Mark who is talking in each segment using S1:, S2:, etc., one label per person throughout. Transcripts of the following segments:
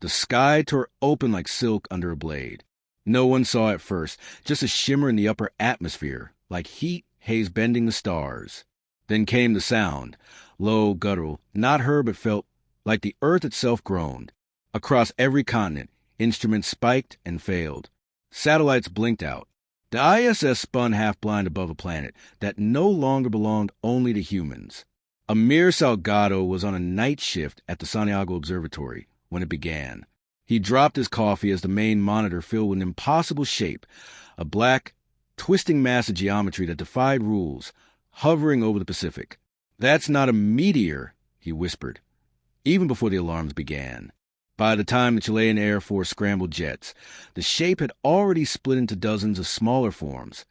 S1: The sky tore open like silk under a blade. No one saw at first, just a shimmer in the upper atmosphere, like heat haze bending the stars. Then came the sound, low, guttural, not heard but felt, like the earth itself groaned. Across every continent, instruments spiked and failed. Satellites blinked out. The ISS spun half-blind above a planet that no longer belonged only to humans. Amir Salgado was on a night shift at the Santiago Observatory when it began. He dropped his coffee as the main monitor filled with an impossible shape, a black, twisting mass of geometry that defied rules, hovering over the Pacific. "That's not a meteor," he whispered, even before the alarms began. By the time the Chilean Air Force scrambled jets, the shape had already split into dozens of smaller forms,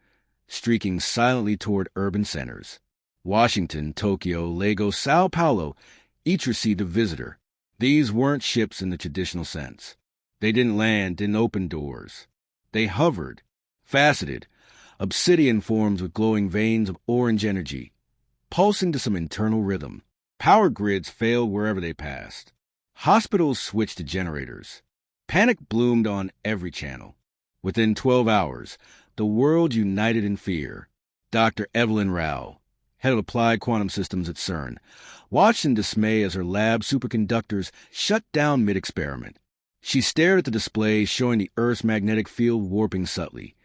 S1: streaking silently toward urban centers. Washington, Tokyo, Lagos, Sao Paulo each received a visitor. These weren't ships in the traditional sense. They didn't land, didn't open doors. They hovered, faceted, obsidian forms with glowing veins of orange energy, pulsing to some internal rhythm. Power grids failed wherever they passed. Hospitals switched to generators. Panic bloomed on every channel. Within 12 hours, the world united in fear. Dr. Evelyn Rao, head of applied quantum systems at CERN, watched in dismay as her lab superconductors shut down mid-experiment. She stared at the display showing the Earth's magnetic field warping subtly,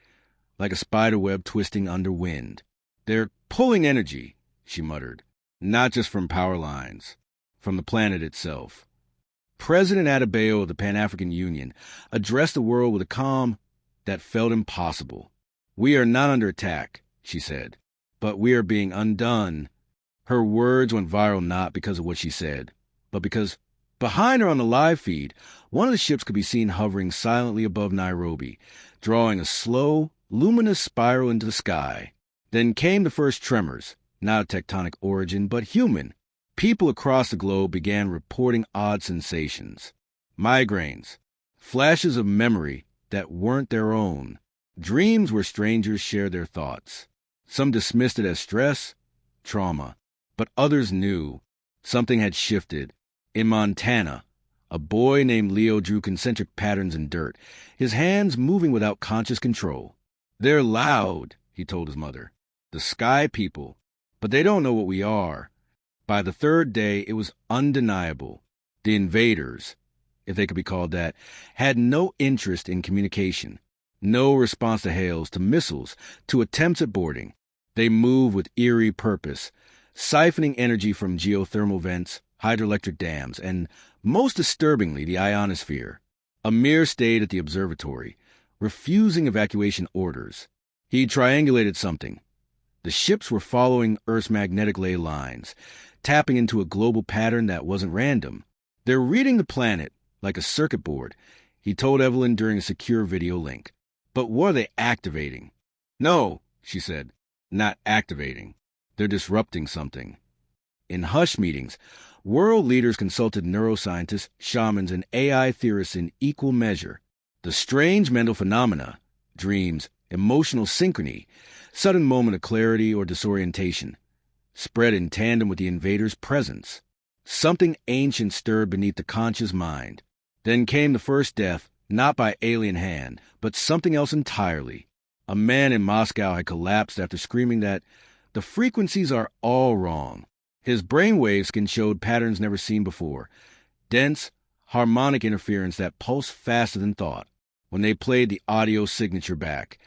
S1: like a spiderweb twisting under wind. "They're pulling energy," she muttered, "not just from power lines, from the planet itself." President Adebayo of the Pan-African Union addressed the world with a calm that felt impossible. "We are not under attack," she said, "but we are being undone." Her words went viral not because of what she said, but because behind her on the live feed, one of the ships could be seen hovering silently above Nairobi, drawing a slow, luminous spiral into the sky. Then came the first tremors, not of tectonic origin, but human. People across the globe began reporting odd sensations. Migraines, flashes of memory that weren't their own, dreams where strangers shared their thoughts. Some dismissed it as stress, trauma, but others knew something had shifted. In Montana, a boy named Leo drew concentric patterns in dirt, his hands moving without conscious control. "They're loud," he told his mother. "The sky people, but they don't know what we are." By the third day, it was undeniable. The invaders, if they could be called that, had no interest in communication, no response to hails, to missiles, to attempts at boarding. They moved with eerie purpose, siphoning energy from geothermal vents, hydroelectric dams, and, most disturbingly, the ionosphere. Amir stayed at the observatory, refusing evacuation orders. He triangulated something. The ships were following Earth's magnetic ley lines, tapping into a global pattern that wasn't random. "They're reading the planet like a circuit board," he told Evelyn during a secure video link. "But what are they activating?" "No," she said, "not activating. They're disrupting something." In hush meetings, world leaders consulted neuroscientists, shamans, and AI theorists in equal measure. The strange mental phenomena, dreams, emotional synchrony, sudden moment of clarity or disorientation, spread in tandem with the invader's presence. Something ancient stirred beneath the conscious mind. Then came the first death, not by alien hand, but something else entirely. A man in Moscow had collapsed after screaming that the frequencies are all wrong. His brainwave scan showed patterns never seen before, dense, harmonic interference that pulsed faster than thought. When they played the audio signature back,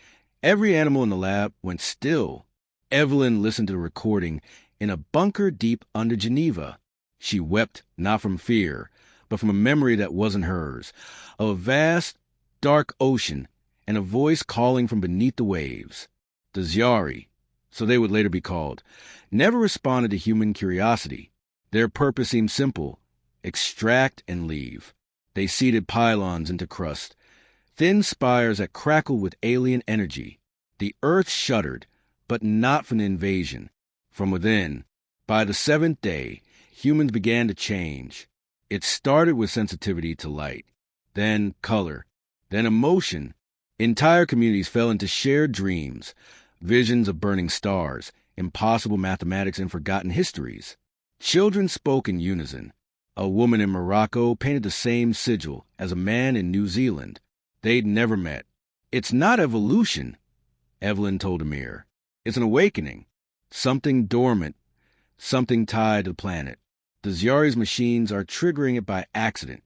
S1: every animal in the lab went still. Evelyn listened to the recording in a bunker deep under Geneva. She wept not from fear, but from a memory that wasn't hers, of a vast, dark ocean and a voice calling from beneath the waves. The Zyari, so they would later be called, never responded to human curiosity. Their purpose seemed simple: extract and leave. They seeded pylons into crust, thin spires that crackled with alien energy. The earth shuddered, but not from the invasion. From within, by the seventh day, humans began to change. It started with sensitivity to light, then color, then emotion. Entire communities fell into shared dreams, visions of burning stars, impossible mathematics, and forgotten histories. Children spoke in unison. A woman in Morocco painted the same sigil as a man in New Zealand. They'd never met. It's not evolution, Evelyn told Amir. It's an awakening. Something dormant, something tied to the planet. The Zyari's machines are triggering it by accident.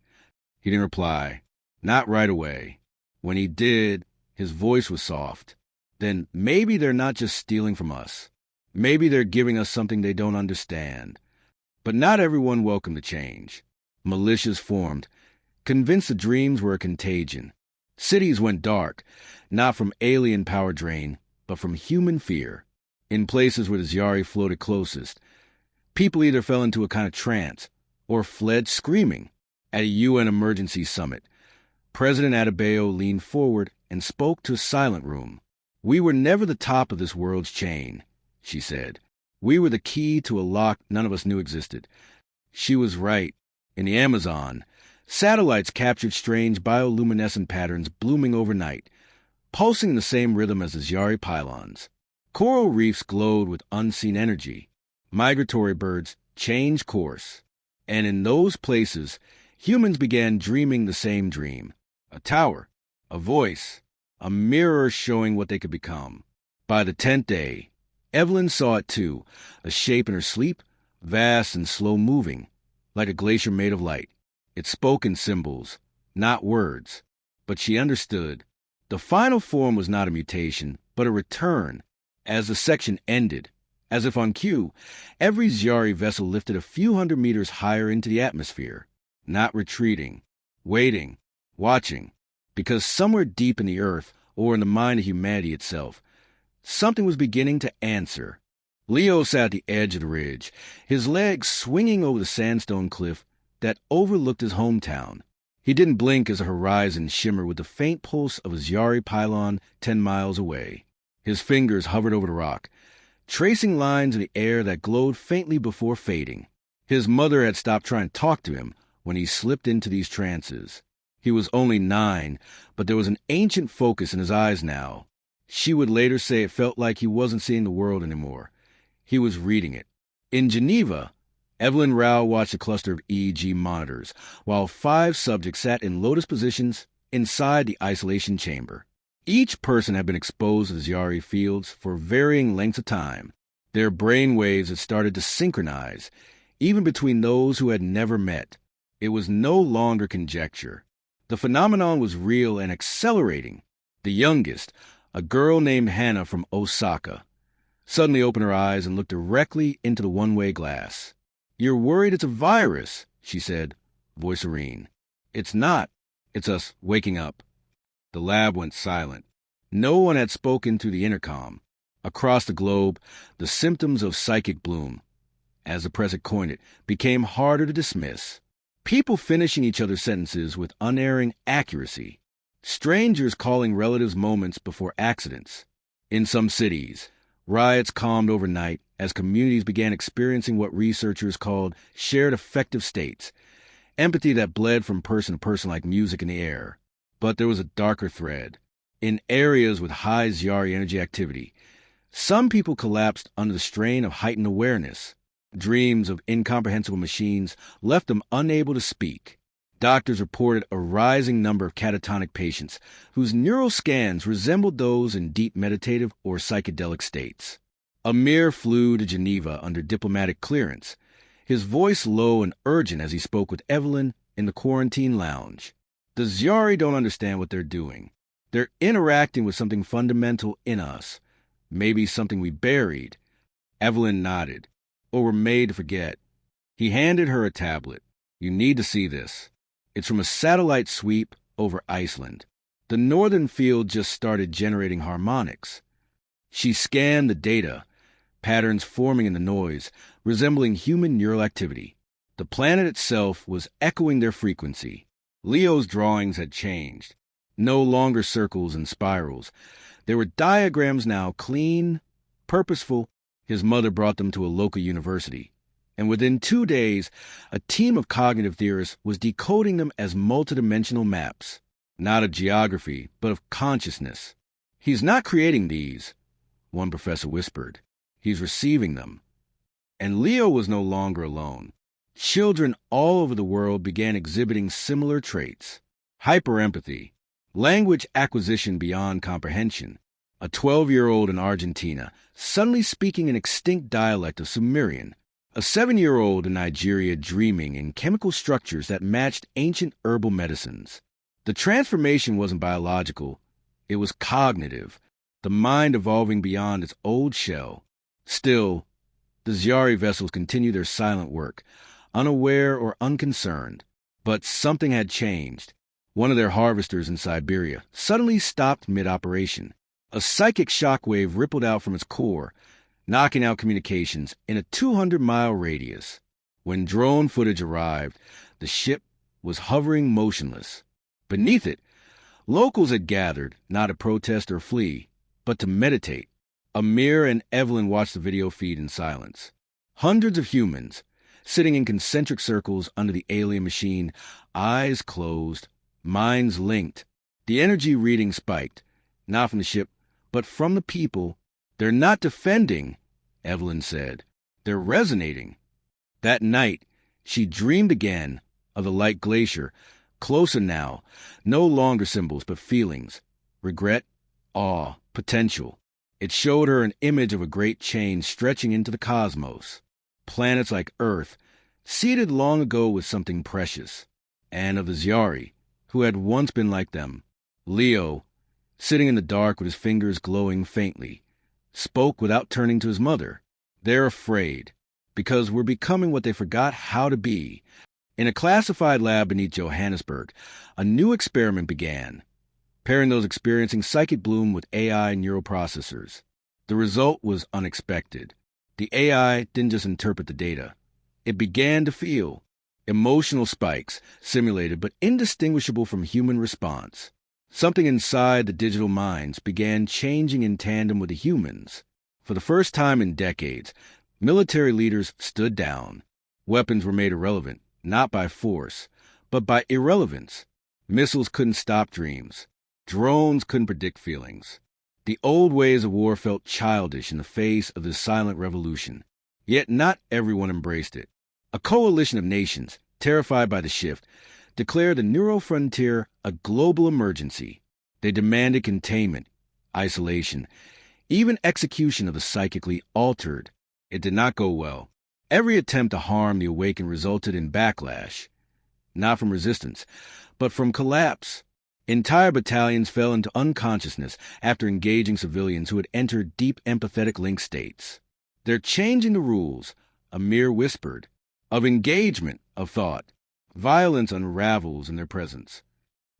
S1: He didn't reply. Not right away. When he did, his voice was soft. Then maybe they're not just stealing from us. Maybe they're giving us something they don't understand. But not everyone welcomed the change. Militias formed, convinced the dreams were a contagion. Cities went dark, not from alien power drain, but from human fear. In places where the Zyari floated closest, people either fell into a kind of trance or fled screaming. At a UN emergency summit, President Adebayo leaned forward and spoke to a silent room. "We were never the top of this world's chain," she said. "We were the key to a lock none of us knew existed." She was right. In the Amazon, satellites captured strange bioluminescent patterns blooming overnight, pulsing in the same rhythm as the Zyari pylons. Coral reefs glowed with unseen energy. Migratory birds changed course. And in those places, humans began dreaming the same dream. A tower, a voice, a mirror showing what they could become. By the 10th day, Evelyn saw it too, a shape in her sleep, vast and slow-moving, like a glacier made of light. It spoke in symbols, not words, but she understood. The final form was not a mutation, but a return. As the section ended, as if on cue, every Zyari vessel lifted a few hundred meters higher into the atmosphere, not retreating, waiting, watching, because somewhere deep in the earth, or in the mind of humanity itself, something was beginning to answer. Leo sat at the edge of the ridge, his legs swinging over the sandstone cliff that overlooked his hometown. He didn't blink as the horizon shimmered with the faint pulse of a Zyari pylon 10 miles away. His fingers hovered over the rock, tracing lines in the air that glowed faintly before fading. His mother had stopped trying to talk to him when he slipped into these trances. He was only 9, but there was an ancient focus in his eyes now. She would later say it felt like he wasn't seeing the world anymore. He was reading it. In Geneva, Evelyn Rao watched a cluster of EEG monitors, while 5 subjects sat in lotus positions inside the isolation chamber. Each person had been exposed to the Zyari fields for varying lengths of time. Their brain waves had started to synchronize, even between those who had never met. It was no longer conjecture. The phenomenon was real and accelerating. The youngest, a girl named Hannah from Osaka, suddenly opened her eyes and looked directly into the one-way glass. "You're worried it's a virus," she said, voice serene. "It's not. It's us waking up." The lab went silent. No one had spoken through the intercom. Across the globe, the symptoms of psychic bloom, as the press had coined it, became harder to dismiss. People finishing each other's sentences with unerring accuracy. Strangers calling relatives moments before accidents. In some cities, riots calmed overnight as communities began experiencing what researchers called shared affective states, empathy that bled from person to person like music in the air. But there was a darker thread. In areas with high Zyari energy activity, some people collapsed under the strain of heightened awareness. Dreams of incomprehensible machines left them unable to speak. Doctors reported a rising number of catatonic patients whose neural scans resembled those in deep meditative or psychedelic states. Amir flew to Geneva under diplomatic clearance, his voice low and urgent as he spoke with Evelyn in the quarantine lounge. The Zyari don't understand what they're doing. They're interacting with something fundamental in us, maybe something we buried. Evelyn nodded, or were made to forget. He handed her a tablet. "You need to see this. It's from a satellite sweep over Iceland. The northern field just started generating harmonics." She scanned the data, patterns forming in the noise, resembling human neural activity. The planet itself was echoing their frequency. Leo's drawings had changed. No longer circles and spirals. There were diagrams now, clean, purposeful. His mother brought them to a local university, and within 2 days, a team of cognitive theorists was decoding them as multidimensional maps, not of geography, but of consciousness. "He's not creating these," one professor whispered. "He's receiving them." And Leo was no longer alone. Children all over the world began exhibiting similar traits. Hyperempathy, language acquisition beyond comprehension. A 12-year-old in Argentina suddenly speaking an extinct dialect of Sumerian. A 7-year-old in Nigeria dreaming in chemical structures that matched ancient herbal medicines. The transformation wasn't biological, it was cognitive, the mind evolving beyond its old shell. Still, the Zyari vessels continued their silent work, unaware or unconcerned. But something had changed. One of their harvesters in Siberia suddenly stopped mid-operation. A psychic shockwave rippled out from its core, knocking out communications in a 200-mile radius. When drone footage arrived, the ship was hovering motionless. Beneath it, locals had gathered, not to protest or flee, but to meditate. Amir and Evelyn watched the video feed in silence. Hundreds of humans, sitting in concentric circles under the alien machine, eyes closed, minds linked. The energy reading spiked, not from the ship, but from the people. They're not defending, Evelyn said. They're resonating. That night, she dreamed again of the light glacier, closer now, no longer symbols but feelings, regret, awe, potential. It showed her an image of a great chain stretching into the cosmos. Planets like Earth, seeded long ago with something precious, and of the Zyari, who had once been like them. Leo, sitting in the dark with his fingers glowing faintly, spoke without turning to his mother. They're afraid, because we're becoming what they forgot how to be. In a classified lab beneath Johannesburg, a new experiment began, pairing those experiencing psychic bloom with AI neuroprocessors. The result was unexpected. The AI didn't just interpret the data. It began to feel. Emotional spikes, simulated but indistinguishable from human response. Something inside the digital minds began changing in tandem with the humans. For the first time in decades, military leaders stood down. Weapons were made irrelevant, not by force, but by irrelevance. Missiles couldn't stop dreams. Drones couldn't predict feelings. The old ways of war felt childish in the face of this silent revolution. Yet not everyone embraced it. A coalition of nations, terrified by the shift, declared the neural frontier a global emergency. They demanded containment, isolation, even execution of the psychically altered. It did not go well. Every attempt to harm the awakened resulted in backlash, not from resistance, but from collapse. Entire battalions fell into unconsciousness after engaging civilians who had entered deep empathetic link states. They're changing the rules, Amir whispered, of engagement, of thought. Violence unravels in their presence.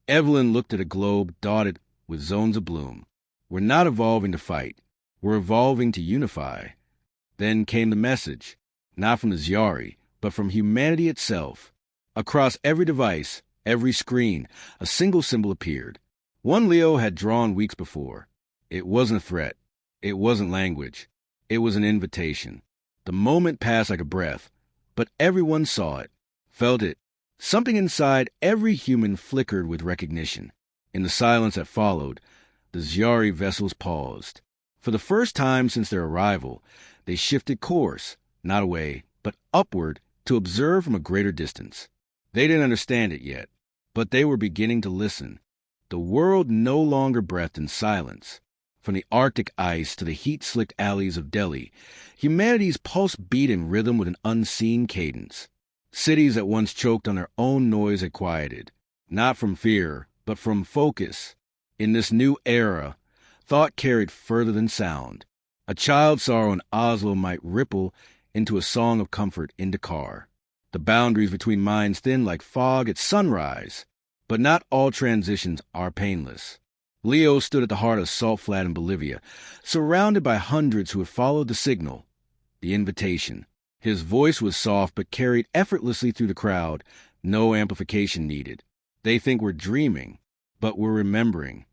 S1: Evelyn looked at a globe dotted with zones of bloom. We're not evolving to fight. We're evolving to unify. Then came the message, not from the Zyari, but from humanity itself. Across every device, every screen, a single symbol appeared. One Leo had drawn weeks before. It wasn't a threat. It wasn't language. It was an invitation. The moment passed like a breath, but everyone saw it, felt it. Something inside every human flickered with recognition. In the silence that followed, the Zyari vessels paused. For the first time since their arrival, they shifted course, not away, but upward to observe from a greater distance. They didn't understand it yet, but they were beginning to listen. The world no longer breathed in silence. From the Arctic ice to the heat-slicked alleys of Delhi, humanity's pulse beat in rhythm with an unseen cadence. Cities that once choked on their own noise had quieted, not from fear, but from focus. In this new era, thought carried further than sound. A child's sorrow in Oslo might ripple into a song of comfort in Dakar. The boundaries between minds thin like fog at sunrise. But not all transitions are painless. Leo stood at the heart of Salt Flat in Bolivia, surrounded by hundreds who had followed the signal, the invitation. His voice was soft but carried effortlessly through the crowd, no amplification needed. They think we're dreaming, but we're remembering.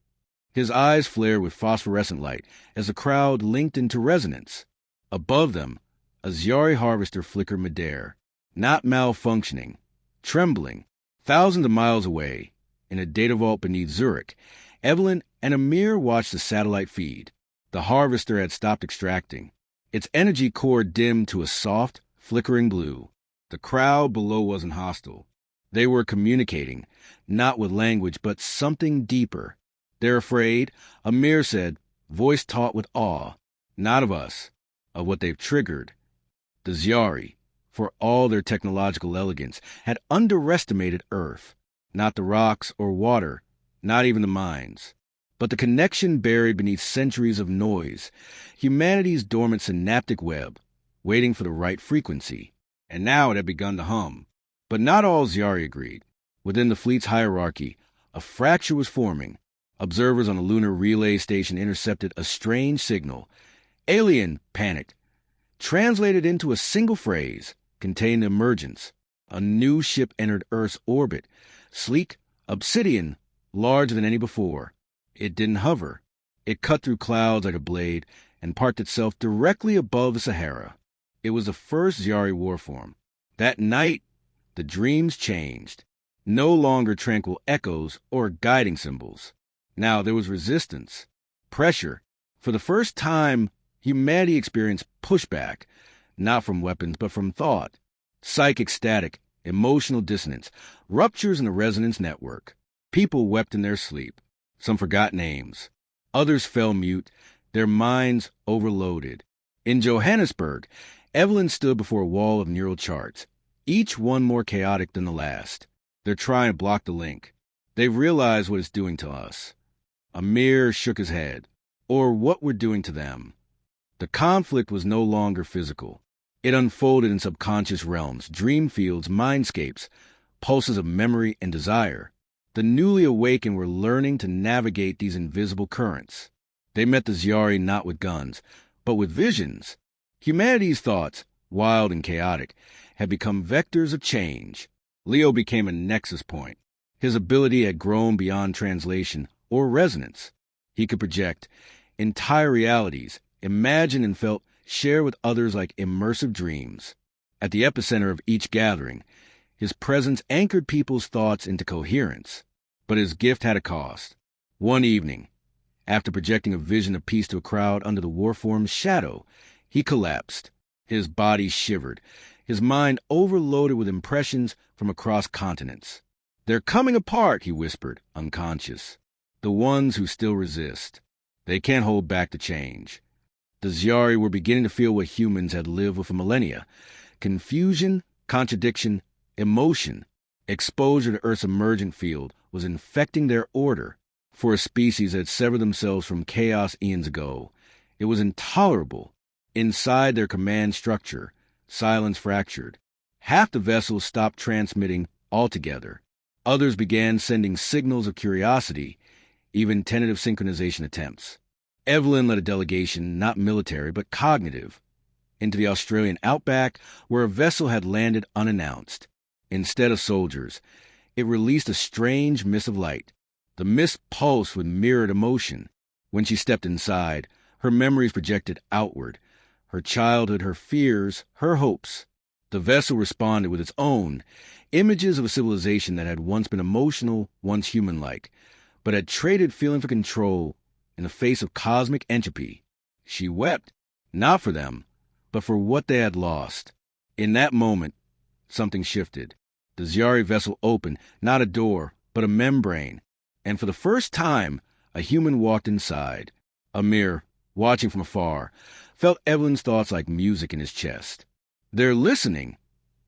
S1: His eyes flared with phosphorescent light as the crowd linked into resonance. Above them, a Zyari harvester flickered midair, not malfunctioning, trembling. Thousands of miles away, in a data vault beneath Zurich, Evelyn and Amir watched the satellite feed. The harvester had stopped extracting. Its energy core dimmed to a soft, flickering blue. The crowd below wasn't hostile. They were communicating, not with language, but something deeper. They're afraid, Amir said, voice taut with awe, not of us, of what they've triggered. The Zyari, for all their technological elegance, had underestimated Earth, not the rocks or water, not even the mines, but the connection buried beneath centuries of noise, humanity's dormant synaptic web, waiting for the right frequency. And now it had begun to hum. But not all Zyari agreed. Within the fleet's hierarchy, a fracture was forming. Observers on a lunar relay station intercepted a strange signal. Alien, panicked. Translated into a single phrase, contained emergence. A new ship entered Earth's orbit, sleek, obsidian, larger than any before. It didn't hover. It cut through clouds like a blade and parked itself directly above the Sahara. It was the first Zyari warform. That night, the dreams changed. No longer tranquil echoes or guiding symbols. Now there was resistance, pressure. For the first time, humanity experienced pushback, not from weapons, but from thought. Psychic static, emotional dissonance, ruptures in the resonance network. People wept in their sleep. Some forgot names. Others fell mute, their minds overloaded. In Johannesburg, Evelyn stood before a wall of neural charts, each one more chaotic than the last. They're trying to block the link. They've realized what it's doing to us. Amir shook his head. Or what we're doing to them. The conflict was no longer physical. It unfolded in subconscious realms, dream fields, mindscapes, pulses of memory and desire. The newly awakened were learning to navigate these invisible currents. They met the Zyari not with guns, but with visions. Humanity's thoughts, wild and chaotic, had become vectors of change. Leo became a nexus point. His ability had grown beyond translation or resonance. He could project entire realities, imagine and felt, share with others like immersive dreams. At the epicenter of each gathering, his presence anchored people's thoughts into coherence. But his gift had a cost. One evening, after projecting a vision of peace to a crowd under the warform's shadow, he collapsed. His body shivered, his mind overloaded with impressions from across continents. "They're coming apart," he whispered, unconscious. "The ones who still resist. They can't hold back the change." The Zyari were beginning to feel what humans had lived with for millennia. Confusion, contradiction, emotion. Exposure to Earth's emergent field was infecting their order. For a species that had severed themselves from chaos eons ago, it was intolerable. Inside their command structure, silence fractured. Half the vessels stopped transmitting altogether. Others began sending signals of curiosity, even tentative synchronization attempts. Evelyn led a delegation, not military, but cognitive, into the Australian outback, where a vessel had landed unannounced. Instead of soldiers, it released a strange mist of light. The mist pulsed with mirrored emotion. When she stepped inside, her memories projected outward. Her childhood, her fears, her hopes. The vessel responded with its own, images of a civilization that had once been emotional, once human-like, but had traded feeling for control in the face of cosmic entropy. She wept, not for them, but for what they had lost. In that moment, something shifted. The Zyari vessel opened, not a door, but a membrane, and for the first time, a human walked inside. Amir, watching from afar, felt Evelyn's thoughts like music in his chest. "They're listening,"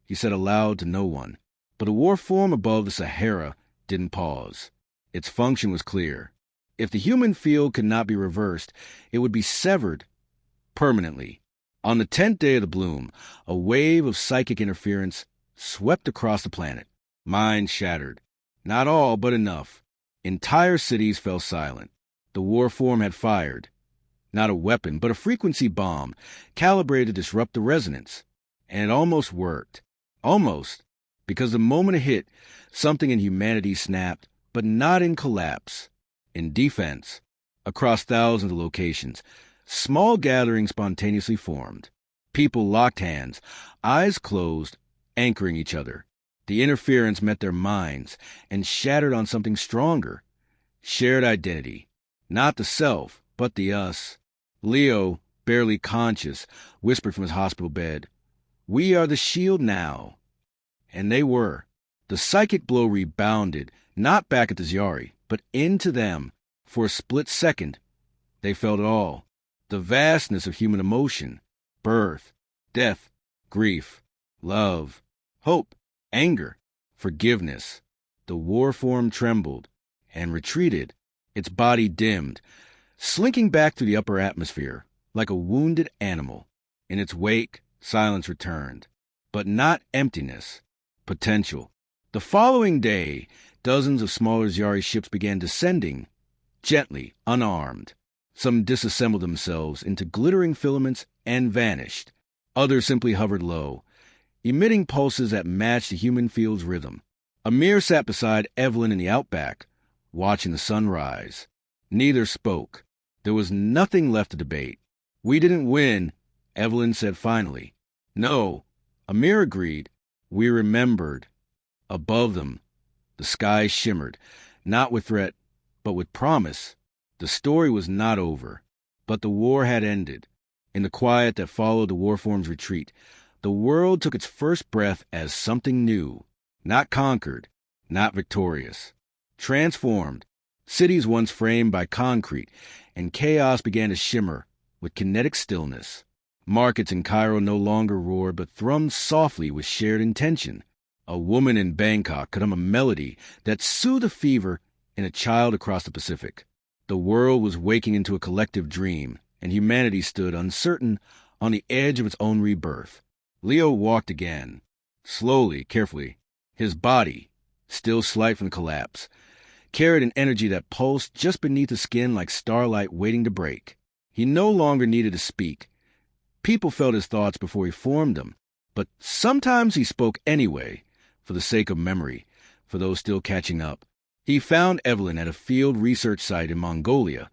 S1: he said aloud to no one. But the warform above the Sahara didn't pause. Its function was clear. If the human field could not be reversed, it would be severed permanently. On the 10th day of the bloom, a wave of psychic interference swept across the planet. Minds shattered. Not all, but enough. Entire cities fell silent. The warform had fired. Not a weapon, but a frequency bomb, calibrated to disrupt the resonance. And it almost worked. Almost. Because the moment it hit, something in humanity snapped, but not in collapse. In defense. Across thousands of locations, small gatherings spontaneously formed. People locked hands, eyes closed, anchoring each other. The interference met their minds and shattered on something stronger. Shared identity. Not the self, but the us. Leo, barely conscious, whispered from his hospital bed, "We are the shield now." And they were. The psychic blow rebounded, not back at the Zyari, but into them. For a split second, they felt it all. The vastness of human emotion, birth, death, grief, love, hope, anger, forgiveness. The war form trembled and retreated, its body dimmed, slinking back through the upper atmosphere like a wounded animal. In its wake, silence returned, but not emptiness, potential. The following day, dozens of smaller Zyari ships began descending, gently, unarmed. Some disassembled themselves into glittering filaments and vanished. Others simply hovered low, emitting pulses that matched the human field's rhythm. Amir sat beside Evelyn in the outback, watching the sun rise. Neither spoke. There was nothing left to debate. "We didn't win," Evelyn said finally. "No," Amir agreed. "We remembered." Above them, the sky shimmered, not with threat, but with promise. The story was not over, but the war had ended. In the quiet that followed the warform's retreat, the world took its first breath as something new, not conquered, not victorious. Transformed, cities once framed by concrete and chaos began to shimmer with kinetic stillness. Markets in Cairo no longer roared but thrummed softly with shared intention. A woman in Bangkok could hum a melody that soothed a fever in a child across the Pacific. The world was waking into a collective dream, and humanity stood uncertain on the edge of its own rebirth. Leo walked again, slowly, carefully. His body, still slight from the collapse, carried an energy that pulsed just beneath the skin like starlight waiting to break. He no longer needed to speak. People felt his thoughts before he formed them, but sometimes he spoke anyway, for the sake of memory, for those still catching up. He found Evelyn at a field research site in Mongolia,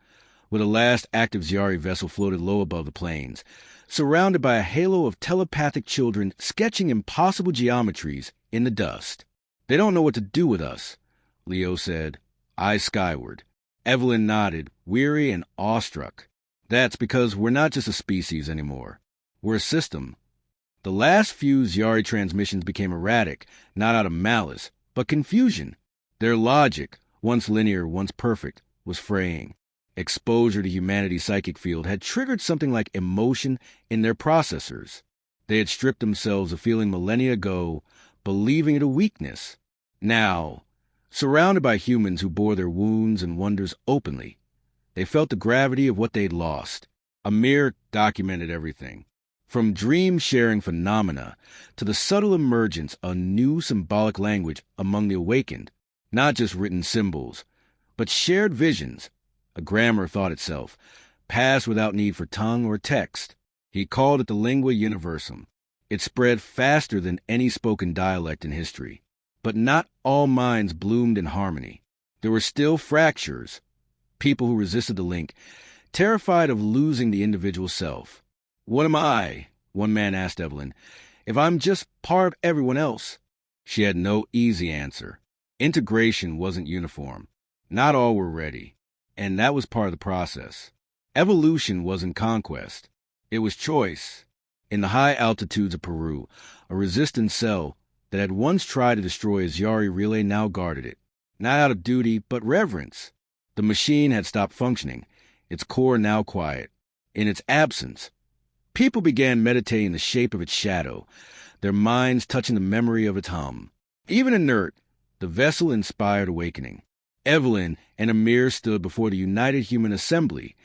S1: where the last active Zyari vessel floated low above the plains, surrounded by a halo of telepathic children sketching impossible geometries in the dust. "They don't know what to do with us," Leo said, eyes skyward. Evelyn nodded, weary and awestruck. "That's because we're not just a species anymore. We're a system." The last few Zyari transmissions became erratic, not out of malice, but confusion. Their logic, once linear, once perfect, was fraying. Exposure to humanity's psychic field had triggered something like emotion in their processors. They had stripped themselves of feeling millennia ago, believing it a weakness. Now, surrounded by humans who bore their wounds and wonders openly, they felt the gravity of what they'd lost. Amir documented everything, from dream-sharing phenomena to the subtle emergence of new symbolic language among the awakened, not just written symbols, but shared visions. A grammar thought itself, passed without need for tongue or text. He called it the lingua universum. It spread faster than any spoken dialect in history. But not all minds bloomed in harmony. There were still fractures, people who resisted the link, terrified of losing the individual self. "What am I?" one man asked Evelyn. "If I'm just part of everyone else?" She had no easy answer. Integration wasn't uniform. Not all were ready. And that was part of the process. Evolution wasn't conquest. It was choice. In the high altitudes of Peru, a resistance cell that had once tried to destroy a Zyari relay now guarded it. Not out of duty, but reverence. The machine had stopped functioning, its core now quiet. In its absence, people began meditating the shape of its shadow, their minds touching the memory of its hum. Even inert, the vessel inspired awakening. Evelyn and Amir stood before the United Human Assembly,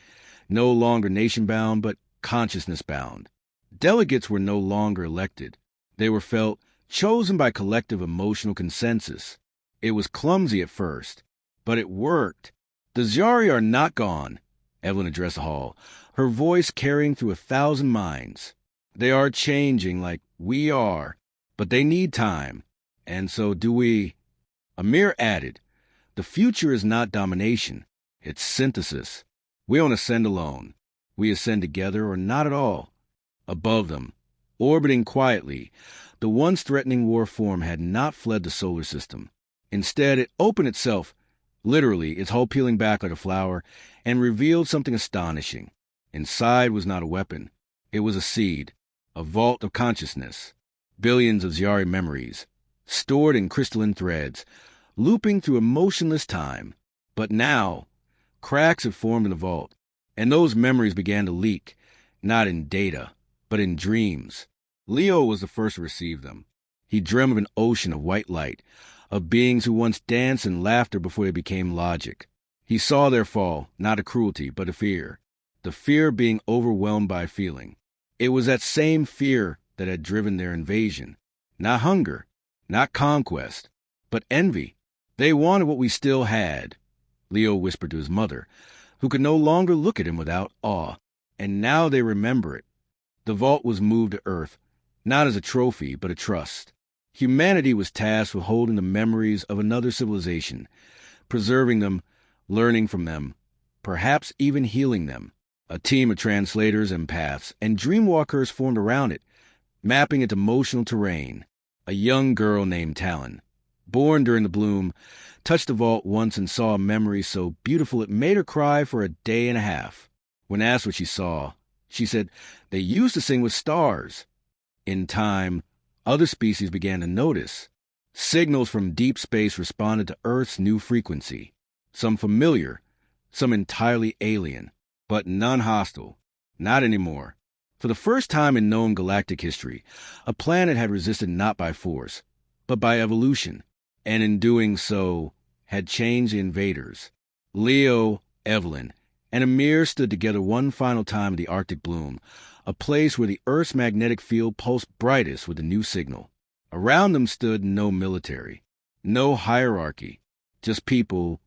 S1: no longer nation-bound, but consciousness-bound. Delegates were no longer elected. They were felt, chosen by collective emotional consensus. It was clumsy at first, but it worked. "The Zyari are not gone," Evelyn addressed the hall, her voice carrying through 1,000 minds. "They are changing like we are, but they need time, and so do we." Amir added, "The future is not domination, it's synthesis. We don't ascend alone. We ascend together or not at all." Above them, orbiting quietly, the once threatening war form had not fled the solar system. Instead, it opened itself, literally, its hull peeling back like a flower, and revealed something astonishing. Inside was not a weapon. It was a seed, a vault of consciousness. Billions of Zyari memories, stored in crystalline threads, looping through a motionless time. But now, cracks had formed in the vault, and those memories began to leak, not in data, but in dreams. Leo was the first to receive them. He dreamed of an ocean of white light, of beings who once danced in laughter before they became logic. He saw their fall, not a cruelty, but a fear. The fear of being overwhelmed by a feeling. It was that same fear that had driven their invasion. Not hunger, not conquest, but envy. They wanted what we still had, Leo whispered to his mother, who could no longer look at him without awe. And now they remember it. The vault was moved to Earth, not as a trophy, but a trust. Humanity was tasked with holding the memories of another civilization, preserving them, learning from them, perhaps even healing them. A team of translators, empaths, and dreamwalkers formed around it, mapping its emotional terrain. A young girl named Talon, born during the bloom, touched the vault once and saw a memory so beautiful it made her cry for a day and a half. When asked what she saw, she said, "They used to sing with stars." In time, other species began to notice. Signals from deep space responded to Earth's new frequency. Some familiar, some entirely alien, but none hostile. Not anymore. For the first time in known galactic history, a planet had resisted not by force, but by evolution, and in doing so, had changed the invaders. Leo, Evelyn, and Amir stood together one final time at the Arctic bloom, a place where the Earth's magnetic field pulsed brightest with a new signal. Around them stood no military, no hierarchy, just people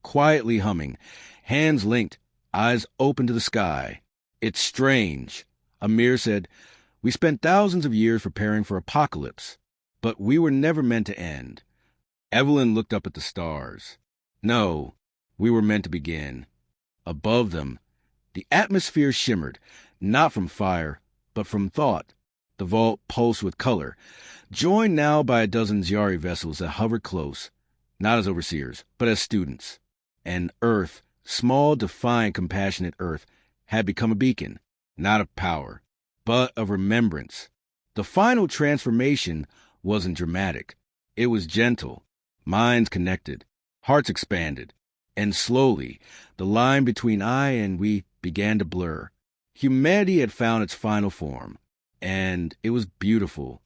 S1: quietly humming, hands linked, eyes open to the sky. "It's strange," Amir said. "We spent thousands of years preparing for apocalypse, but we were never meant to end." Evelyn looked up at the stars. "No, we were meant to begin." Above them, the atmosphere shimmered, not from fire, but from thought. The vault pulsed with color, joined now by a dozen Zyari vessels that hovered close, not as overseers, but as students. And Earth, small, defiant, compassionate Earth, had become a beacon, not of power, but of remembrance. The final transformation wasn't dramatic. It was gentle. Minds connected, hearts expanded, and slowly, the line between I and we began to blur. Humanity had found its final form, and it was beautiful,